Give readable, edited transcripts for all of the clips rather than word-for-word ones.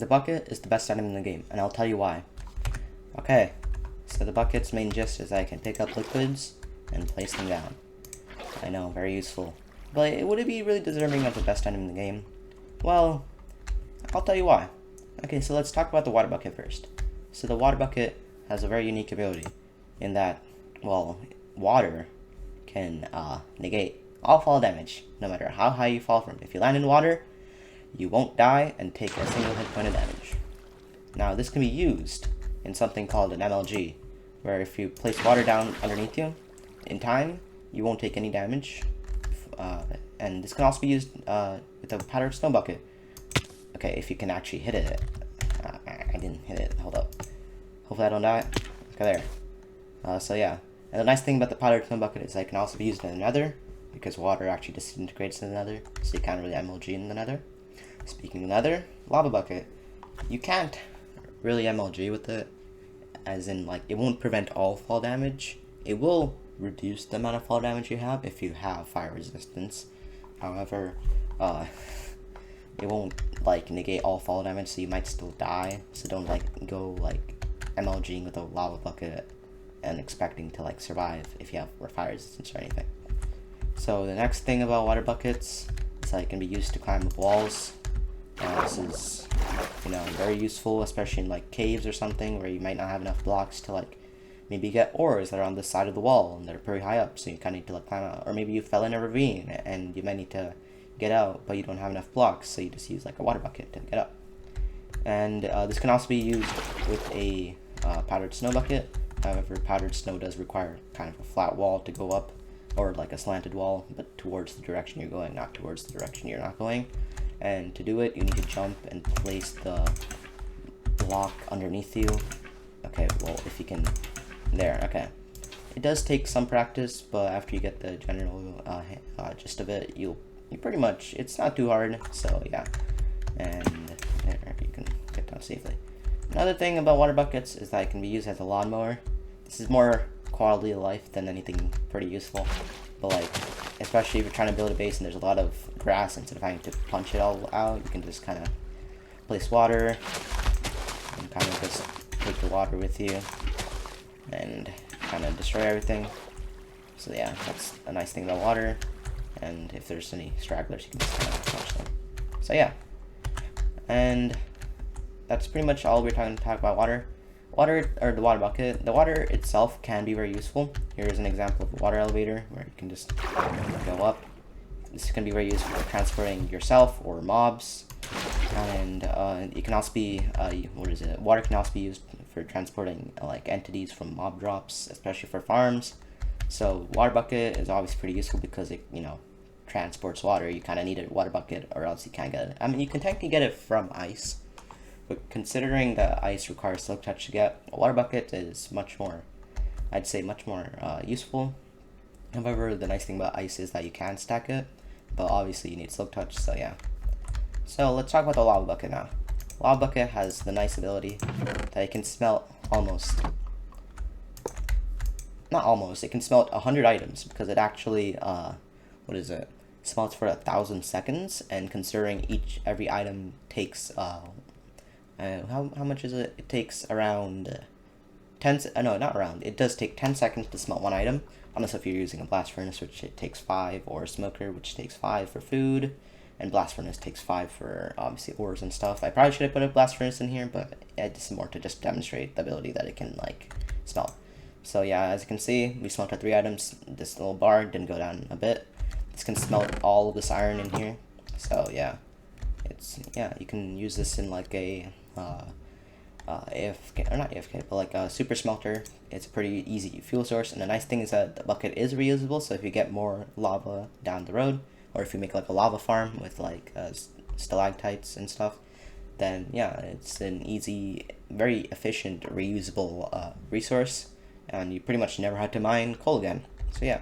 The bucket is the best item in the game, and I'll tell you why. Okay, so the bucket's main gist is I can pick up liquids and place them down. I know, very useful. But would it be really deserving of the best item in the game? Well, I'll tell you why. Okay, so let's talk about the water bucket first. So the water bucket has a very unique ability in that, well, water can negate all fall damage, no matter how high you fall from. If you land in water, you won't die and take a single hit point of damage. Now, this can be used in something called an MLG, where if you place water down underneath you, in time, you won't take any damage. And this can also be used with a powdered snow bucket. Okay, if you can actually hit it. I didn't hit it. Hold up. Hopefully I don't die. Okay, there. So yeah. And the nice thing about the powdered snow bucket is that it can also be used in the nether, because water actually disintegrates in the nether, so you can't really MLG in the nether. Speaking of nether, lava bucket. You can't really MLG with it, as in, like, it won't prevent all fall damage. It will reduce the amount of fall damage you have if you have fire resistance. However, it won't, like, negate all fall damage, so you might still die. So don't, like, go, like, MLGing with a lava bucket and expecting to, like, survive if you have fire resistance or anything. So the next thing about water buckets is that it can be used to climb up walls. This is, very useful, especially in, like, caves or something where you might not have enough blocks to, like, maybe get ores that are on the side of the wall and they're pretty high up, so you kind of need to, like, climb out. Or maybe you fell in a ravine and you might need to get out, but you don't have enough blocks, so you just use, like, a water bucket to get up. And this can also be used with a powdered snow bucket. However, powdered snow does require kind of a flat wall to go up, or like a slanted wall, but towards the direction you're going, not towards the direction you're not going. And to do it, you need to jump and place the block underneath you. Okay, well, if you can, there, okay. It does take some practice, but after you get the general gist of it, you pretty much, it's not too hard, so yeah. And there, you can get down safely. Another thing about water buckets is that it can be used as a lawnmower. This is more quality of life than anything pretty useful, but, like, especially if you're trying to build a base and there's a lot of grass, instead of having to punch it all out, you can just kind of place water and kind of just take the water with you and kind of destroy everything. So yeah, that's a nice thing about water. And if there's any stragglers, you can just kind of punch them. So yeah, and that's pretty much all we're talking about water. Water, or the water bucket. The water itself can be very useful. Here's an example of a water elevator where you can just go up. This can be very useful for transporting yourself or mobs. And it can also be, water can also be used for transporting, like, entities from mob drops, especially for farms. So water bucket is obviously pretty useful because it, transports water. You kind of need a water bucket or else you can't get it. I mean, you can technically get it from ice, but considering that ice requires silk touch to get, a water bucket is much more, I'd say, much more useful. However, the nice thing about ice is that you can stack it, but obviously you need silk touch, so yeah. So let's talk about the lava bucket now. Lava bucket has the nice ability that it can smelt it can smelt 100 items, because it actually, smelts for 1,000 seconds, and considering every item takes, how much is it? It takes around it does take 10 seconds to smelt one item, unless if you're using a blast furnace, which it takes 5, or a smoker, which takes 5 for food, and blast furnace takes 5 for, obviously, ores and stuff. I probably should have put a blast furnace in here, but it's more to just demonstrate the ability that it can, like, smelt. So yeah, as you can see, we smelted 3 items. This little bar didn't go down a bit. This can smelt all of this iron in here. So yeah, you can use this in, like, a AFK, or not AFK, but like a super smelter. It's a pretty easy fuel source, and the nice thing is that the bucket is reusable, so if you get more lava down the road, or if you make, like, a lava farm with, like, stalactites and stuff, then yeah, it's an easy, very efficient, reusable resource, and you pretty much never had to mine coal again. So yeah.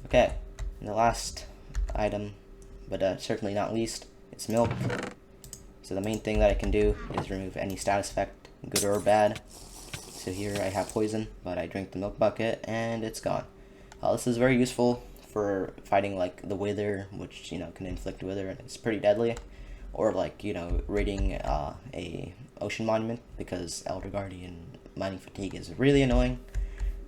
Okay, and the last item, but certainly not least, is milk. So the main thing that I can do is remove any status effect, good or bad. So here I have poison, but I drink the milk bucket and it's gone. This is very useful for fighting, like, the wither, which, can inflict wither, and it's pretty deadly. or like, you know, raiding a ocean monument, because Elder Guardian mining fatigue is really annoying.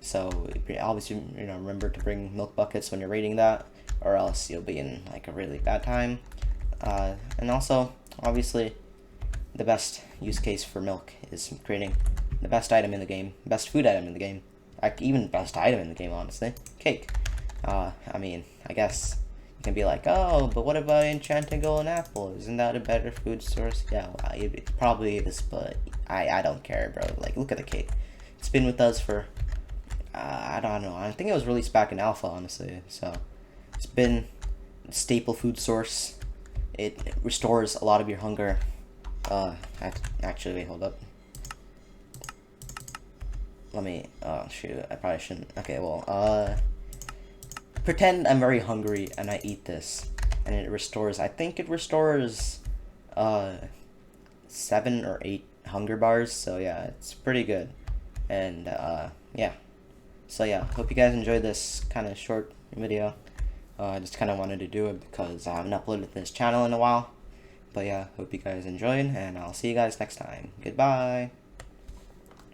So obviously, you know, remember to bring milk buckets when you're raiding that, or else you'll be in like a really bad time. And also, obviously, the best use case for milk is creating the best item in the game, best food item in the game, even best item in the game, honestly, cake. I mean, I guess you can be like, oh, but what about enchanting golden apple? Isn't that a better food source? Yeah, well, it probably is, but I don't care, bro. Like, look at the cake. It's been with us for, I don't know. I think it was released back in alpha, honestly. So it's been a staple food source. It restores a lot of your hunger. Actually, wait, hold up. Let me, oh shoot, I probably shouldn't. Okay, well, pretend I'm very hungry and I eat this. And it restores, I think it restores, 7 or 8 hunger bars. So yeah, it's pretty good. And, yeah. So yeah, hope you guys enjoyed this kind of short video. I just kind of wanted to do it because I haven't uploaded this channel in a while. But yeah, hope you guys enjoyed, and I'll see you guys next time. Goodbye.